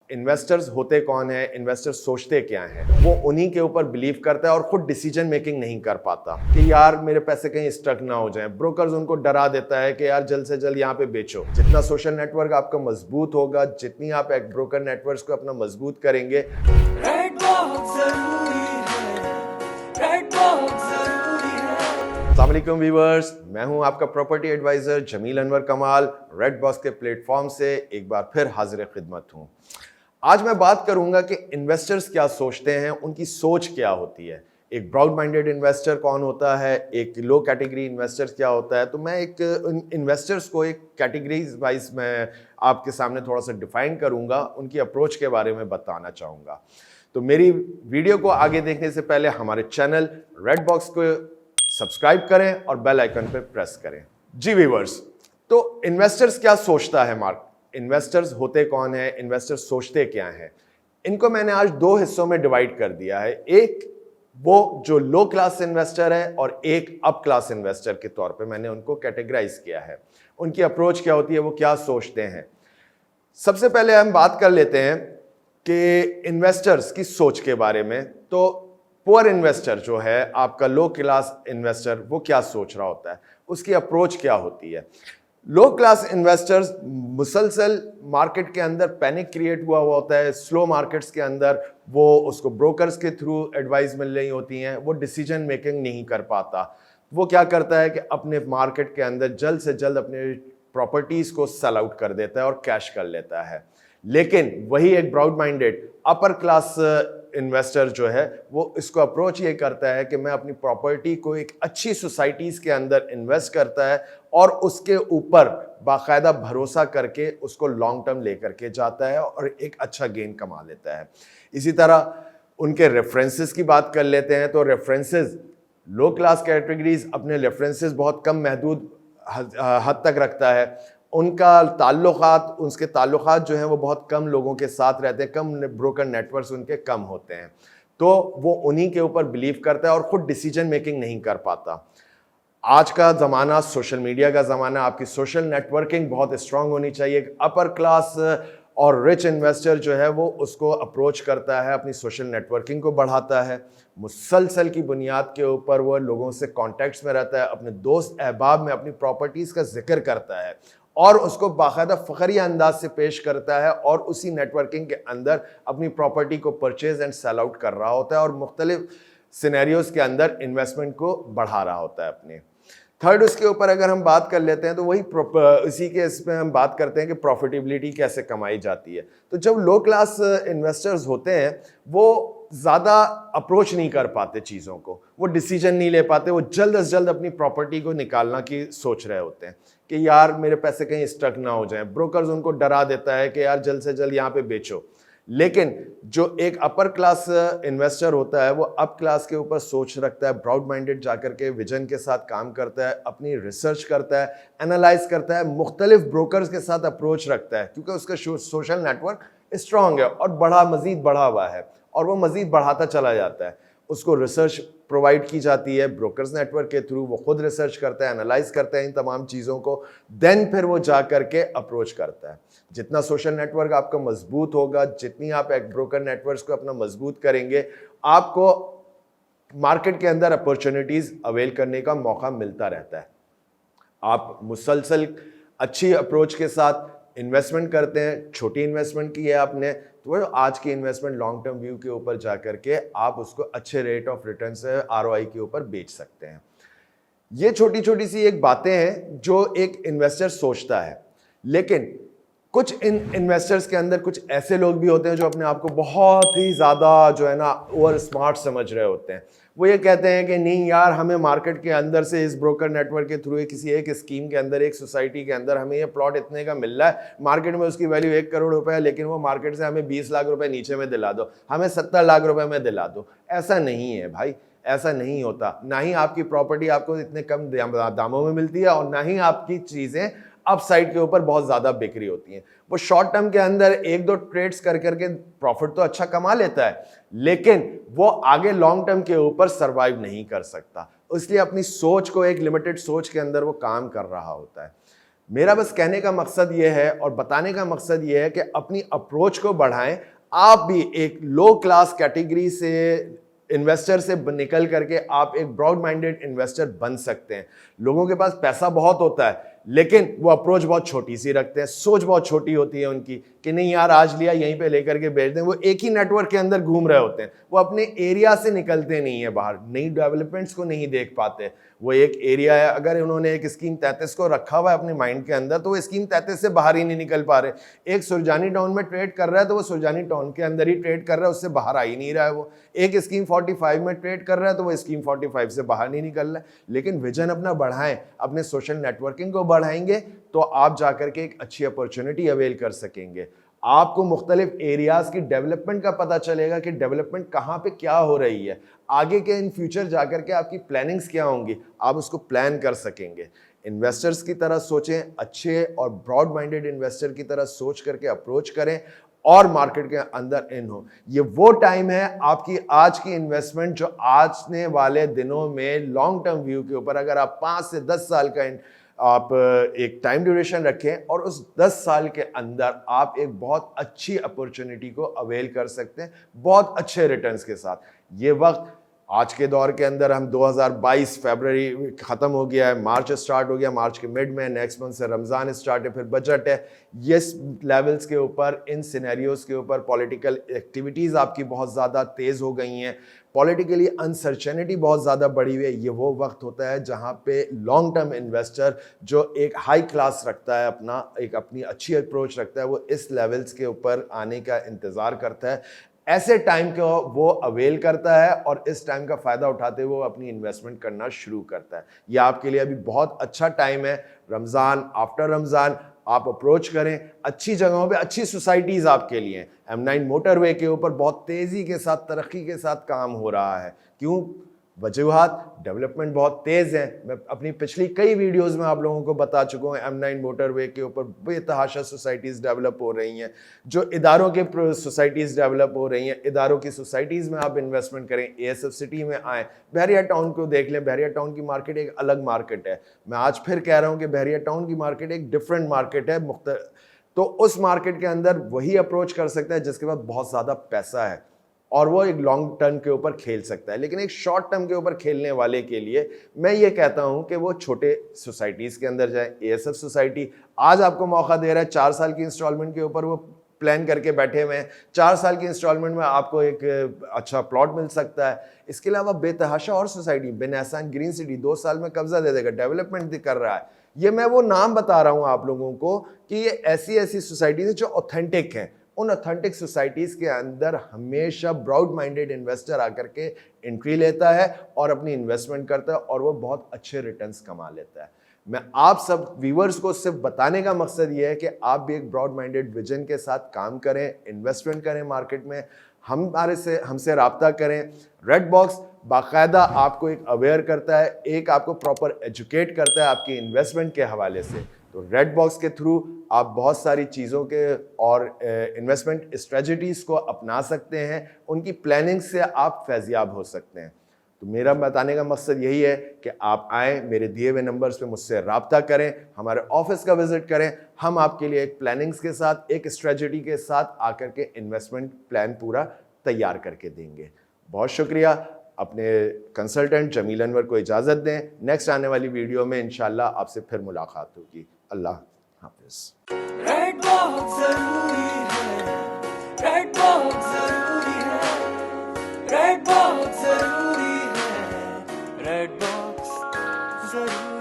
Investors होते कौन है, इन्वेस्टर्स सोचते क्या हैं, वो उन्हीं के ऊपर बिलीव करता है और खुद डिसीजन मेकिंग नहीं कर पाता कि यार मेरे पैसे कहीं स्टक ना हो जाएं। ब्रोकर्स उनको डरा देता है कि यार जल्द से जल्द यहाँ पे बेचो। जितना सोशल नेटवर्क आपका मजबूत होगा, जितनी आप एक ब्रोकर नेटवर्क को अपना मजबूत करेंगे, अस्सलाम वालेकुम व्यूअर्स, मैं हूं आपका प्रॉपर्टी एडवाइजर जमील अनवर कमाल। रेड बॉक्स के प्लेटफॉर्म से एक बार फिर हाजिर खिदमत हूं। आज मैं बात करूंगा कि इन्वेस्टर्स क्या सोचते हैं, उनकी सोच क्या होती है। एक ब्रॉड माइंडेड इन्वेस्टर कौन होता है, एक लो कैटेगरी इन्वेस्टर्स क्या होता है। तो मैं एक इन्वेस्टर्स को एक कैटेगरीज वाइज मैं आपके सामने थोड़ा सा डिफाइन करूंगा, उनकी अप्रोच के बारे में बताना चाहूँगा। तो मेरी वीडियो को आगे देखने से पहले हमारे चैनल रेड बॉक्स को सब्सक्राइब करें और बेल आइकन पे प्रेस करें। जी व्यूअर्स, तो इन्वेस्टर्स क्या सोचता है इन्वेस्टर्स होते कौन है, इन्वेस्टर्स सोचते क्या हैं, इनको मैंने आज दो हिस्सों में डिवाइड कर दिया है। एक वो जो लो क्लास इन्वेस्टर है और एक अप क्लास इन्वेस्टर के तौर पे मैंने उनको कैटेगराइज किया है। उनकी अप्रोच क्या होती है, वो क्या सोचते हैं। सबसे पहले हम बात कर लेते हैं कि इन्वेस्टर्स की सोच के बारे में। तो पुअर इन्वेस्टर जो है, आपका लो क्लास इन्वेस्टर, वो क्या सोच रहा होता है, उसकी अप्रोच क्या होती है। लो क्लास इन्वेस्टर्स मुसलसल मार्केट के अंदर पैनिक क्रिएट हुआ होता है। स्लो मार्केट्स के अंदर वो उसको ब्रोकर्स के थ्रू एडवाइस मिल रही होती हैं, वो डिसीजन मेकिंग नहीं कर पाता। वो क्या करता है कि अपने मार्केट के अंदर जल्द से जल्द अपने प्रॉपर्टीज को सेल आउट कर देता है और कैश कर लेता है। लेकिन वही एक broad minded upper class investor जो है, वो इसको अप्रोच ये करता है कि मैं अपनी प्रॉपर्टी को एक अच्छी सोसाइटीज के अंदर इन्वेस्ट करता है और उसके ऊपर बाकायदा भरोसा करके उसको लॉन्ग टर्म लेकर के जाता है और एक अच्छा गेन कमा लेता है। इसी तरह उनके रेफरेंसेस की बात कर लेते हैं। तो रेफरेंसेस, लो क्लास कैटेगरीज अपने रेफरेंसेस बहुत कम महदूद हद तक रखता है। उनका उसके ताल्लुकात जो हैं वो बहुत कम लोगों के साथ रहते हैं, कम ब्रोकर नेटवर्क्स उनके कम होते हैं। तो वो उन्हीं के ऊपर बिलीव करता है और खुद डिसीजन मेकिंग नहीं कर पाता। आज का ज़माना सोशल मीडिया का ज़माना, आपकी सोशल नेटवर्किंग बहुत स्ट्रांग होनी चाहिए। अपर क्लास और रिच इन्वेस्टर जो है वो उसको अप्रोच करता है, अपनी सोशल नेटवर्किंग को बढ़ाता है, मुसलसल की बुनियाद के ऊपर वो लोगों से कॉन्टैक्ट्स में रहता है, अपने दोस्त अहबाब में अपनी प्रॉपर्टीज़ का जिक्र करता है और उसको बाकायदा फ़खरिया अंदाज से पेश करता है और उसी नेटवर्किंग के अंदर अपनी प्रॉपर्टी को परचेज एंड सेल आउट कर रहा होता है और मुख्तलिफ सिनेरियोज के अंदर इन्वेस्टमेंट को बढ़ा रहा होता है अपने। थर्ड, उसके ऊपर अगर हम बात कर लेते हैं तो वही इसी के इसमें हम बात करते हैं कि प्रॉफिटेबिलिटी कैसे कमाई जाती है। तो जब लो क्लास इन्वेस्टर्स होते हैं वो ज़्यादा अप्रोच नहीं कर पाते चीज़ों को, वो डिसीजन नहीं ले पाते, वो जल्द से जल्द अपनी प्रॉपर्टी को निकालना की सोच रहे होते हैं कि यार मेरे पैसे कहीं स्टक ना हो जाएं। ब्रोकर्स उनको डरा देता है कि यार जल्द से जल्द यहाँ पे बेचो। लेकिन जो एक अपर क्लास इन्वेस्टर होता है वो अप क्लास के ऊपर सोच रखता है, ब्रॉड माइंडेड जाकर के विजन के साथ काम करता है, अपनी रिसर्च करता है, एनालाइज करता है, मुख्तलिफ ब्रोकर्स के साथ अप्रोच रखता है क्योंकि उसका सोशल नेटवर्क स्ट्रांग है और मजीद बढ़ा हुआ है और वो मजीद बढ़ाता चला जाता है। उसको रिसर्च प्रोवाइड की जाती है ब्रोकर्स नेटवर्क के थ्रू, वो खुद रिसर्च करता है, एनालाइज करता है इन तमाम चीज़ों को, देन फिर वो जा करके अप्रोच करता है। जितना सोशल नेटवर्क आपका मजबूत होगा, जितनी आप एक ब्रोकर नेटवर्क को अपना मजबूत करेंगे, आपको मार्केट के अंदर अपॉर्चुनिटीज़ अवेल करने का मौका मिलता रहता है। आप मुसलसल अच्छी अप्रोच के साथ इन्वेस्टमेंट करते हैं, छोटी इन्वेस्टमेंट की है आपने, तो आज की इन्वेस्टमेंट लॉन्ग टर्म व्यू के ऊपर जाकर के आप उसको अच्छे रेट ऑफ रिटर्न से ROI के ऊपर बेच सकते हैं। ये छोटी छोटी सी एक बातें हैं जो एक इन्वेस्टर सोचता है। लेकिन कुछ इन्वेस्टर्स के अंदर कुछ ऐसे लोग भी होते हैं जो अपने आप को बहुत ही ज़्यादा जो है ना ओवर स्मार्ट समझ रहे होते हैं। वो ये कहते हैं कि नहीं यार, हमें मार्केट के अंदर से इस ब्रोकर नेटवर्क के थ्रू किसी एक स्कीम के अंदर, एक सोसाइटी के अंदर हमें ये प्लॉट इतने का मिल रहा है, मार्केट में उसकी वैल्यू 1 करोड़ रुपए है, लेकिन वो मार्केट से हमें 20 लाख रुपए नीचे में दिला दो, हमें 70 लाख रुपए में दिला दो। ऐसा नहीं है भाई, ऐसा नहीं होता। ना ही आपकी प्रॉपर्टी आपको इतने कम दामों में मिलती है और ना ही आपकी चीज़ें अपसाइड के ऊपर बहुत ज़्यादा बिक्री होती हैं। वो शॉर्ट टर्म के अंदर 1-2 ट्रेड्स कर करके प्रॉफिट तो अच्छा कमा लेता है, लेकिन वो आगे लॉन्ग टर्म के ऊपर सर्वाइव नहीं कर सकता। इसलिए अपनी सोच को, एक लिमिटेड सोच के अंदर वो काम कर रहा होता है। मेरा बस कहने का मकसद ये है और बताने का मकसद ये है कि अपनी अप्रोच को बढ़ाएं। आप भी एक लो क्लास कैटेगरी से इन्वेस्टर से निकल करके आप एक ब्रॉड माइंडेड इन्वेस्टर बन सकते हैं। लोगों के पास पैसा बहुत होता है लेकिन वो अप्रोच बहुत छोटी सी रखते हैं, सोच बहुत छोटी होती है उनकी कि नहीं यार आज लिया यहीं पे लेकर के बेच दें। वो एक ही नेटवर्क के अंदर घूम रहे होते हैं, वो अपने एरिया से निकलते नहीं है बाहर, नई डेवलपमेंट्स को नहीं देख पाते। वो एक एरिया है, अगर उन्होंने एक स्कीम 33 को रखा हुआ है अपने माइंड के अंदर तो वो स्कीम 33 से बाहर ही नहीं निकल पा रहे। एक सुरजानी टाउन में ट्रेड कर रहा है तो वो सुरजानी टाउन के अंदर ही ट्रेड कर रहा है, उससे बाहर आ ही नहीं रहा है। वो एक स्कीम 45 में ट्रेड कर रहा है तो वो स्कीम 45 से बाहर नहीं निकल रहा है। लेकिन विजन अपना बढ़ाएं, अपने सोशल नेटवर्किंग को बढ़ाएंगे तो आप जाकर के एक अच्छी अपॉर्चुनिटी अवेल कर सकेंगे। आपको मुख्तलिफ एरियाज की डेवलपमेंट का पता चलेगा कि डेवलपमेंट कहाँ पे क्या हो रही है, आगे के इन फ्यूचर जाकर के आपकी प्लानिंग्स क्या होंगी, आप उसको प्लान कर सकेंगे। इन्वेस्टर्स की तरह सोचें, अच्छे और ब्रॉड माइंडेड इन्वेस्टर की तरह सोच करके अप्रोच करें और मार्केट के अंदर इन हो। ये वो टाइम है आपकी आज की इन्वेस्टमेंट जो आने वाले दिनों में लॉन्ग टर्म व्यू के ऊपर, अगर आप 5 से 10 साल का आप एक टाइम ड्यूरेशन रखें और उस 10 साल के अंदर आप एक बहुत अच्छी अपॉर्चुनिटी को अवेल कर सकते हैं बहुत अच्छे रिटर्न्स के साथ। ये वक्त आज के दौर के अंदर हम 2022 फरवरी ख़त्म हो गया है, मार्च स्टार्ट हो गया, मार्च के मिड में, नेक्स्ट मंथ से रमज़ान स्टार्ट है, फिर बजट है। ये लेवल्स के ऊपर, इन सिनेरियोज़ के ऊपर पॉलिटिकल एक्टिविटीज़ आपकी बहुत ज़्यादा तेज़ हो गई हैं, पॉलिटिकली अनसर्टेनिटी बहुत ज़्यादा बढ़ी हुई है। ये वो वक्त होता है जहाँ पे लॉन्ग टर्म इन्वेस्टर जो एक हाई क्लास रखता है, अपनी अच्छी अप्रोच रखता है, वो इस लेवल्स के ऊपर आने का इंतज़ार करता है। ऐसे टाइम को वो अवेल करता है और इस टाइम का फ़ायदा उठाते हुए वो अपनी इन्वेस्टमेंट करना शुरू करता है। ये आपके लिए अभी बहुत अच्छा टाइम है। रमज़ान, आफ्टर रमज़ान आप अप्रोच करें, अच्छी जगहों पे अच्छी सोसाइटीज़ आपके लिए। M9 मोटरवे के ऊपर बहुत तेज़ी के साथ, तरक्की के साथ काम हो रहा है। क्यों? वजूहात, डेवलपमेंट बहुत तेज़ है। मैं अपनी पिछली कई वीडियोस में आप लोगों को बता चुका हूँ, M9 मोटरवे के ऊपर बेतहाशा सोसाइटीज़ डेवलप हो रही हैं, जो इदारों के सोसाइटीज़ डेवलप हो रही हैं। इदारों की सोसाइटीज़ में आप इन्वेस्टमेंट करें, ASF सिटी में आएँ, बहरिया टाउन को देख लें। बहरिया टाउन की मार्केट एक अलग मार्केट है। मैं आज फिर कह रहा हूँ कि बहरिया टाउन की मार्केट एक डिफरेंट मार्केट है। तो उस मार्केट के अंदर वही अप्रोच कर सकता है जिसके पास बहुत ज़्यादा पैसा है और वो एक लॉन्ग टर्म के ऊपर खेल सकता है। लेकिन एक शॉर्ट टर्म के ऊपर खेलने वाले के लिए मैं ये कहता हूं कि वो छोटे सोसाइटीज़ के अंदर जाए। ASF सोसाइटी आज आपको मौका दे रहा है, 4 साल की इंस्टॉलमेंट के ऊपर वो प्लान करके बैठे हुए हैं। 4 साल की इंस्टॉलमेंट में आपको एक अच्छा प्लॉट मिल सकता है। इसके अलावा बेतहाशा और सोसाइटी, बिन एहसान ग्रीन सिटी 2 साल में कब्जा दे देगा, डेवलपमेंट कर रहा है। ये मैं वो नाम बता रहा हूँ आप लोगों को कि ये ऐसी सोसाइटीज़ हैं जो ऑथेंटिक हैं। उन ऑथेंटिक सोसाइटीज़ के अंदर हमेशा ब्रॉड माइंडेड इन्वेस्टर आकर के एंट्री लेता है और अपनी इन्वेस्टमेंट करता है और वो बहुत अच्छे रिटर्न्स कमा लेता है। मैं आप सब व्यूअर्स को सिर्फ बताने का मकसद ये है कि आप भी एक ब्रॉड माइंडेड विजन के साथ काम करें, इन्वेस्टमेंट करें मार्केट में, हमसे रब्ता करें। रेड बॉक्स बाकायदा आपको एक अवेयर करता है, एक आपको प्रॉपर एजुकेट करता है आपकी इन्वेस्टमेंट के हवाले से। तो रेड बॉक्स के थ्रू आप बहुत सारी चीज़ों के और इन्वेस्टमेंट स्ट्रेटजीज को अपना सकते हैं, उनकी प्लानिंग से आप फैज़याब हो सकते हैं। तो मेरा बताने का मकसद यही है कि आप आएँ, मेरे दिए हुए नंबर्स पे मुझसे रब्ता करें, हमारे ऑफिस का विजिट करें। हम आपके लिए एक प्लानिंग्स के साथ, एक स्ट्रेटजी के साथ आकर के इन्वेस्टमेंट प्लान पूरा तैयार करके देंगे। बहुत शुक्रिया। अपने कंसल्टेंट जमील अनवर को इजाज़त दें। नेक्स्ट आने वाली वीडियो में इंशाल्लाह आपसे फिर मुलाकात होगी। अल्लाह हाफिज़। रेड बॉक्स ज़रूरी है, रेड बॉक्स ज़रूरी है, रेड बॉक्स ज़रूरी है, रेड बॉक्स ज़रूरी है।